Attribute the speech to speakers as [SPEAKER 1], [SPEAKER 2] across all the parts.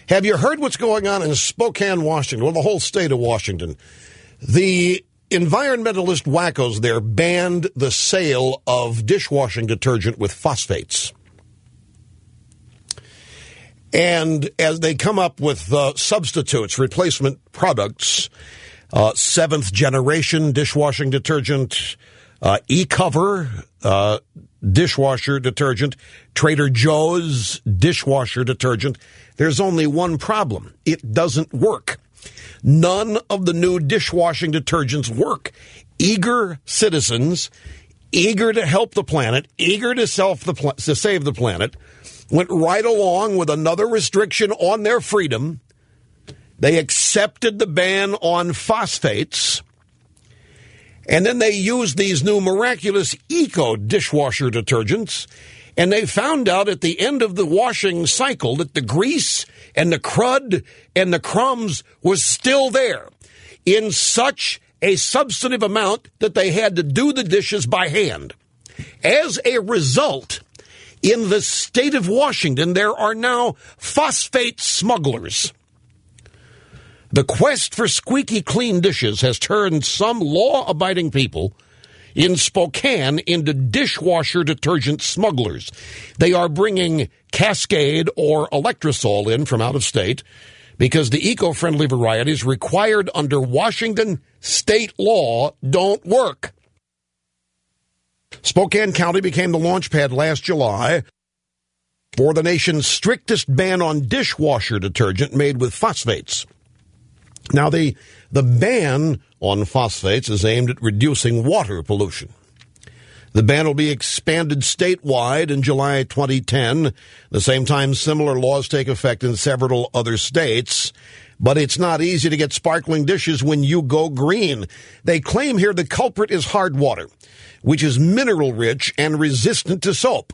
[SPEAKER 1] Have you heard what's going on in Spokane, Washington? Well, the whole state of Washington. The environmentalist wackos there banned the sale of dishwashing detergent with phosphates. And as they come up with substitutes, replacement products, seventh generation dishwashing detergent, E-Cover dishwasher detergent, Trader Joe's dishwasher detergent, there's only one problem. It doesn't work. None of the new dishwashing detergents work. Eager citizens, eager to help the planet, eager to save the planet, went right along with another restriction on their freedom. They accepted the ban on phosphates, and then they used these new miraculous eco dishwasher detergents, and they found out at the end of the washing cycle that the grease and the crud and the crumbs was still there in such a substantive amount that they had to do the dishes by hand. As a result, in the state of Washington, there are now phosphate smugglers. The quest for squeaky clean dishes has turned some law-abiding people in Spokane into dishwasher detergent smugglers. They are bringing Cascade or Electrosol in from out of state because the eco-friendly varieties required under Washington state law don't work. Spokane County became the launch pad last July for the nation's strictest ban on dishwasher detergent made with phosphates. Now, the ban on phosphates is aimed at reducing water pollution. The ban will be expanded statewide in July 2010. At the same time, similar laws take effect in several other states. But it's not easy to get sparkling dishes when you go green. They claim here the culprit is hard water, which is mineral-rich and resistant to soap.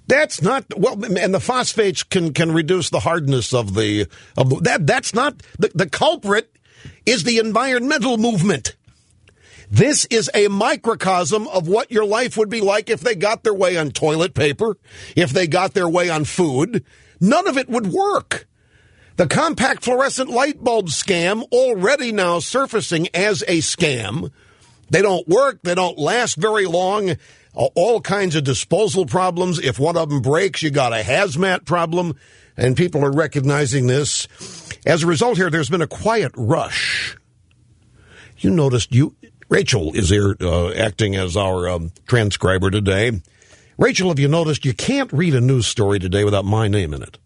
[SPEAKER 1] That's not, well, and the phosphates can reduce the hardness of that's not, the culprit is the environmental movement. This is a microcosm of what your life would be like if they got their way on toilet paper, if they got their way on food. None of it would work. The compact fluorescent light bulb scam already now surfacing as a scam. They don't work. They don't last very long. All kinds of disposal problems. If one of them breaks, you got a hazmat problem, and people are recognizing this. As a result here, there's been a quiet rush. You noticed, Rachel is here acting as our transcriber today. Rachel, have you noticed you can't read a news story today without my name in it?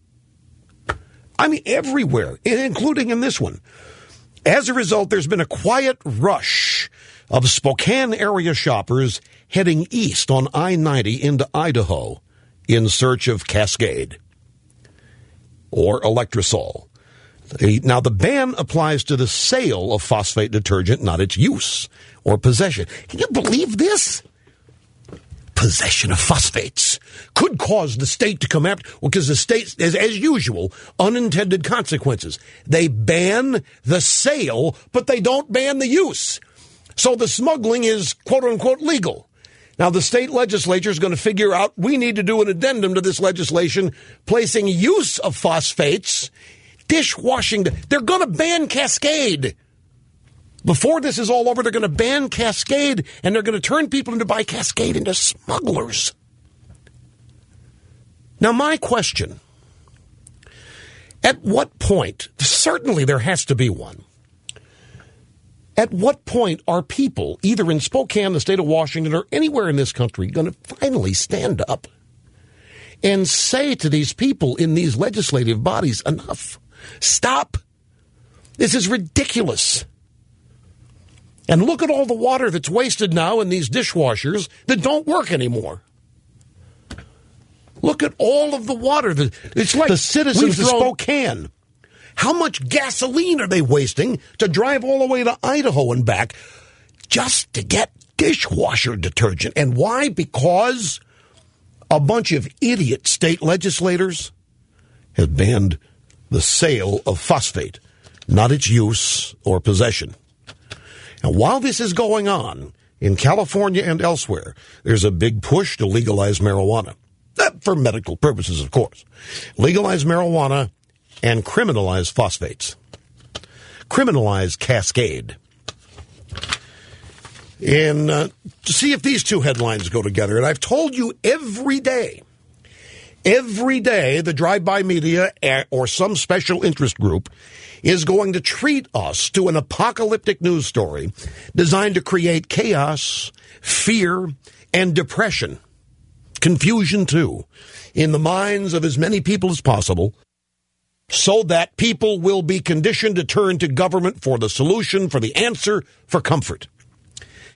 [SPEAKER 1] I mean, everywhere, including in this one. As a result, there's been a quiet rush of Spokane area shoppers heading east on I-90 into Idaho in search of Cascade or Electrosol. Now, the ban applies to the sale of phosphate detergent, not its use or possession. Can you believe this? Possession of phosphates could cause the state to come after, because the state, as usual, unintended consequences. They ban the sale, but they don't ban the use. So the smuggling is, quote-unquote, legal. Now, the state legislature is going to figure out we need to do an addendum to this legislation placing use of phosphates, dishwashing. They're going to ban Cascade. Before this is all over, they're going to ban Cascade, and they're going to turn people into buy Cascade into smugglers. Now, my question, at what point, certainly there has to be one, at what point are people, either in Spokane, the state of Washington, or anywhere in this country, going to finally stand up and say to these people in these legislative bodies, enough, stop, this is ridiculous. And look at all the water that's wasted now in these dishwashers that don't work anymore. Look at all of the water. It's like the citizens of Spokane. How much gasoline are they wasting to drive all the way to Idaho and back just to get dishwasher detergent? And why? Because a bunch of idiot state legislators have banned the sale of phosphate, not its use or possession. And while this is going on in California and elsewhere, there's a big push to legalize marijuana. For medical purposes, of course. Legalize marijuana and criminalize phosphates. Criminalize Cascade. And to see if these two headlines go together, and I've told you every day, the drive-by media or some special interest group is going to treat us to an apocalyptic news story designed to create chaos, fear, and depression, confusion too, in the minds of as many people as possible, so that people will be conditioned to turn to government for the solution, for the answer, for comfort.